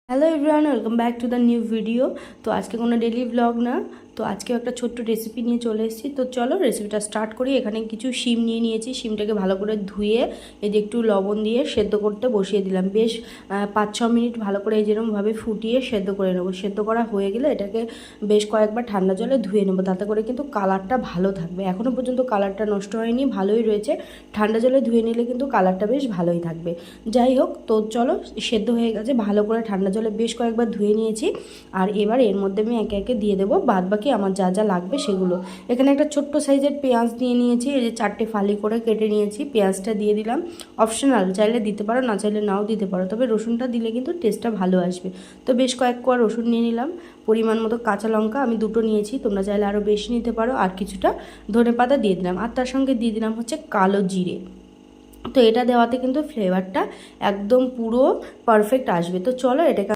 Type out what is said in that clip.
Hello everyone, welcome back to the new video. তো আজকে কোনো ডেলি ব্লগ না, তো আজকেও একটা ছোট্ট রেসিপি নিয়ে চলে এসেছি। তো চলো রেসিপিটা স্টার্ট করি। এখানে কিছু শিম নিয়ে নিয়েছি। শিমটাকে ভালো করে ধুয়ে এই যে একটু লবণ দিয়ে সেদ্ধ করতে বসিয়ে দিলাম। বেশ 5-6 মিনিট ভালো করে এই যেরকমভাবে ফুটিয়ে সেদ্ধ করে নেবো। সেদ্ধ করা হয়ে গেলে এটাকে বেশ কয়েকবার ঠান্ডা জলে ধুয়ে নেবো, তাতে করে কিন্তু কালারটা ভালো থাকবে। এখনও পর্যন্ত কালারটা নষ্ট হয়নি, ভালোই রয়েছে। ঠান্ডা জলে ধুয়ে নিলে কিন্তু কালারটা বেশ ভালোই থাকবে। যাই হোক, তো চলো সেদ্ধ হয়ে গেছে, ভালো করে ঠান্ডা জলে বেশ কয়েকবার ধুয়ে নিয়েছি। আর এবার এর মধ্যে আমি একে একে দিয়ে দেবো বাদবাকি আমার যা যা লাগবে সেগুলো। এখানে একটা ছোট্ট সাইজের পেঁয়াজ নিয়ে নিয়েছি, এই যে 4টে ফালি করে কেটে নিয়েছি। পেঁয়াজটা দিয়ে দিলাম, অপশনাল, চাইলে দিতে পারো, না চাইলে নাও দিতে পারো, তবে রসুনটা দিলে কিন্তু টেস্টটা ভালো আসবে। তো বেশ কয়েক কোয়া রসুন নিয়ে নিলাম। পরিমাণ মতো কাঁচা লঙ্কা আমি 2টো নিয়েছি, তোমরা চাইলে আরও বেশি নিতে পারো। আর কিছুটা ধনেপাতা দিয়ে দিলাম, আর তার সঙ্গে দিয়ে দিলাম হচ্ছে কালো জিরে। তো এটা দেওয়াতে কিন্তু ফ্লেভারটা একদম পুরো পারফেক্ট আসবে। তো চলো এটাকে